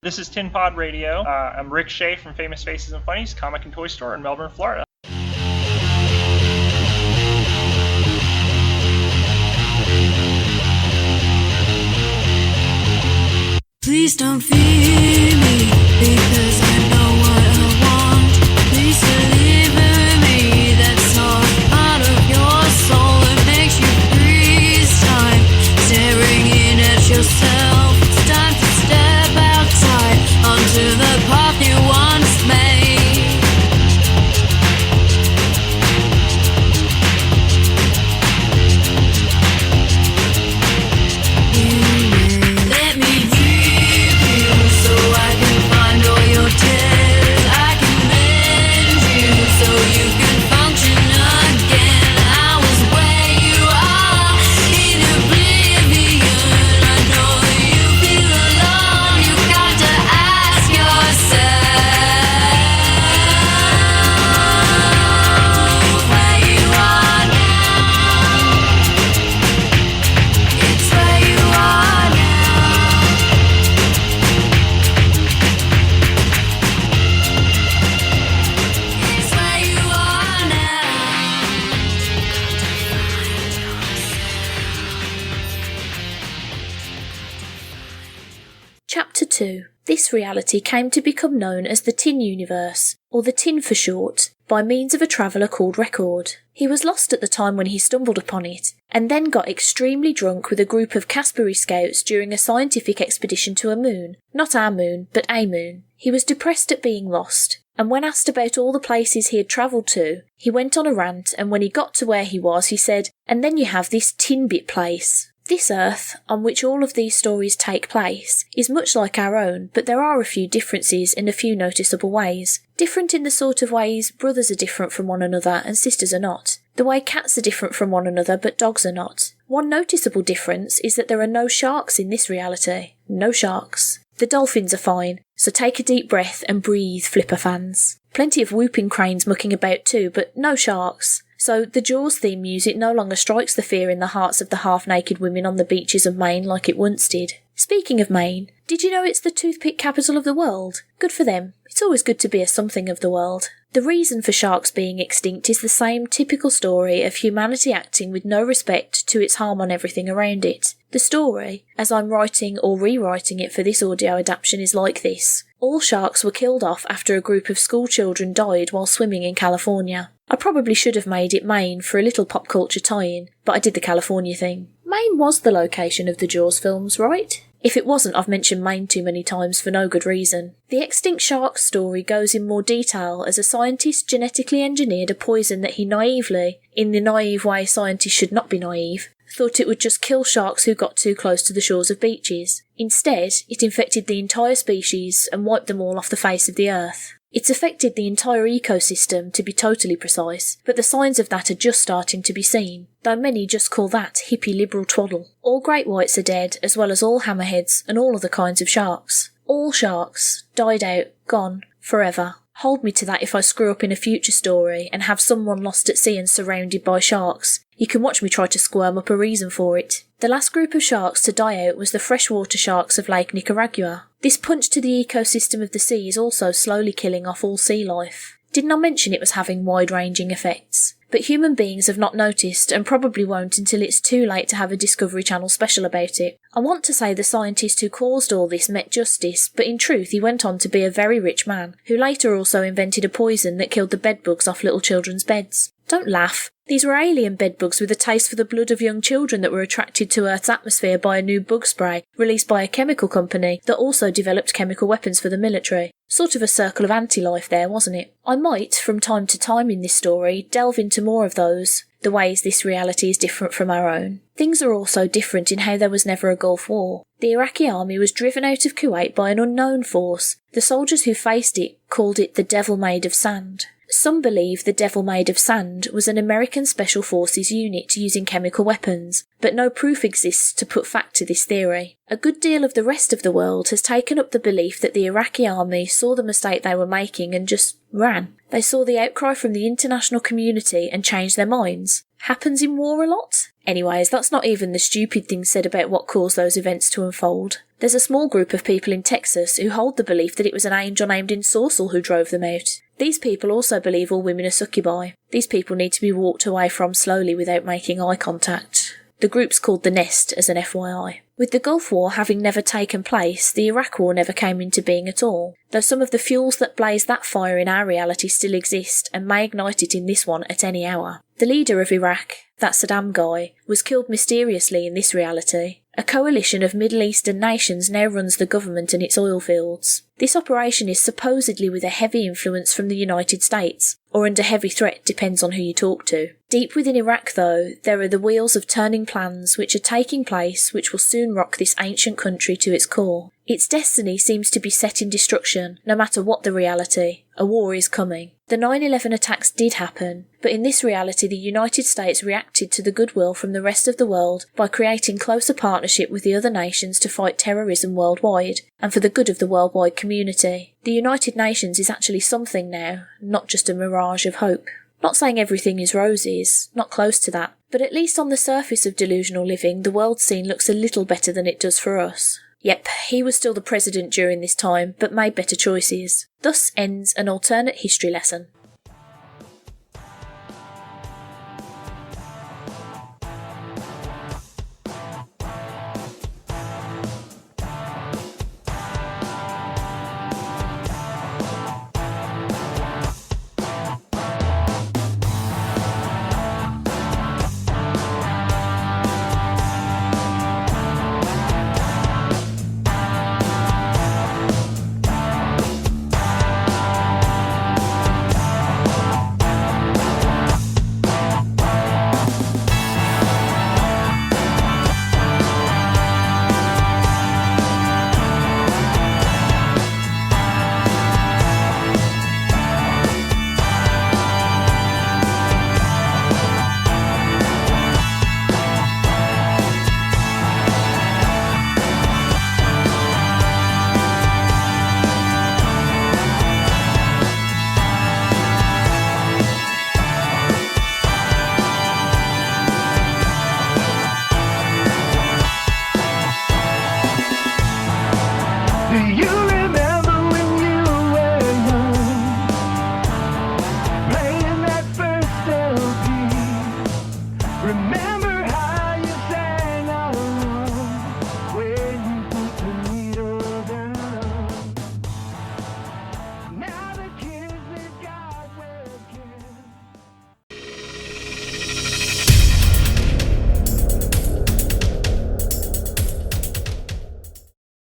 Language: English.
This is Tin Pod Radio. I'm Rick Shea from Famous Faces and Funnies, comic and toy store in Melbourne, Florida. Please don't fear me, because I know what I want. Please deliver me that soft part of your soul that makes you freeze time, staring in at yourself. It's time to step outside onto the path you once made. Let me keep you so I can find all your tears. I can mend you so you can function again. I was where you are in oblivion. I know you feel alone. You got to ask yourself where you are now. It's where you are now. It's where you are now. Chapter 2. This reality came to become known as the Tin Universe, or the Tin for short, by means of a traveller called Record. He was lost at the time when he stumbled upon it, and then got extremely drunk with a group of Caspary scouts during a scientific expedition to a moon. Not our moon, but a moon. He was depressed at being lost, and when asked about all the places he had travelled to, he went on a rant, and when he got to where he was, he said, "And then you have this Tinbit place." This Earth, on which all of these stories take place, is much like our own, but there are a few differences in a few noticeable ways. Different in the sort of ways brothers are different from one another and sisters are not. The way cats are different from one another but dogs are not. One noticeable difference is that there are no sharks in this reality. No sharks. The dolphins are fine, so take a deep breath and breathe, Flipper fans. Plenty of whooping cranes mucking about too, but no sharks. So the Jaws theme music no longer strikes the fear in the hearts of the half-naked women on the beaches of Maine like it once did. Speaking of Maine, did you know it's the toothpick capital of the world? Good for them. It's always good to be a something of the world. The reason for sharks being extinct is the same typical story of humanity acting with no respect to its harm on everything around it. The story, as I'm writing or rewriting it for this audio adaptation, is like this. All sharks were killed off after a group of school children died while swimming in California. I probably should have made it Maine for a little pop culture tie-in, but I did the California thing. Maine was the location of the Jaws films, right? If it wasn't, I've mentioned Maine too many times for no good reason. The extinct shark story goes in more detail as a scientist genetically engineered a poison that he naively, in the naive way scientists should not be naive, thought it would just kill sharks who got too close to the shores of beaches. Instead, it infected the entire species and wiped them all off the face of the earth. It's affected the entire ecosystem, to be totally precise, but the signs of that are just starting to be seen, though many just call that hippie liberal twaddle. All great whites are dead, as well as all hammerheads and all other kinds of sharks. All sharks. Died out. Gone. Forever. Hold me to that if I screw up in a future story and have someone lost at sea and surrounded by sharks. You can watch me try to squirm up a reason for it. The last group of sharks to die out was the freshwater sharks of Lake Nicaragua. This punch to the ecosystem of the sea is also slowly killing off all sea life. Didn't I mention it was having wide-ranging effects? But human beings have not noticed and probably won't until it's too late to have a Discovery Channel special about it. I want to say the scientist who caused all this met justice, but in truth he went on to be a very rich man, who later also invented a poison that killed the bedbugs off little children's beds. Don't laugh. These were alien bedbugs with a taste for the blood of young children that were attracted to Earth's atmosphere by a new bug spray released by a chemical company that also developed chemical weapons for the military. Sort of a circle of anti-life there, wasn't it? I might, from time to time in this story, delve into more of those, the ways this reality is different from our own. Things are also different in how there was never a Gulf War. The Iraqi army was driven out of Kuwait by an unknown force. The soldiers who faced it called it the Devil Made of Sand. Some believe the Devil Made of Sand was an American Special Forces unit using chemical weapons, but no proof exists to put fact to this theory. A good deal of the rest of the world has taken up the belief that the Iraqi army saw the mistake they were making and just ran. They saw the outcry from the international community and changed their minds. Happens in war a lot? Anyways, that's not even the stupid thing said about what caused those events to unfold. There's a small group of people in Texas who hold the belief that it was an angel named Ensorcel who drove them out. These people also believe all women are succubi. These people need to be walked away from slowly without making eye contact. The group's called The Nest, as an FYI. With the Gulf War having never taken place, the Iraq War never came into being at all, though some of the fuels that blaze that fire in our reality still exist and may ignite it in this one at any hour. The leader of Iraq, that Saddam guy, was killed mysteriously in this reality. A coalition of Middle Eastern nations now runs the government and its oil fields. This operation is supposedly with a heavy influence from the United States, or under heavy threat, depends on who you talk to. Deep within Iraq, though, there are the wheels of turning plans which are taking place which will soon rock this ancient country to its core. Its destiny seems to be set in destruction, no matter what the reality. A war is coming. The 9/11 attacks did happen, but in this reality the United States reacted to the goodwill from the rest of the world by creating closer partnership with the other nations to fight terrorism worldwide, and for the good of the worldwide community. The United Nations is actually something now, not just a mirage of hope. Not saying everything is roses, not close to that, but at least on the surface of delusional living the world scene looks a little better than it does for us. Yep, he was still the president during this time, but made better choices. Thus ends an alternate history lesson. Do you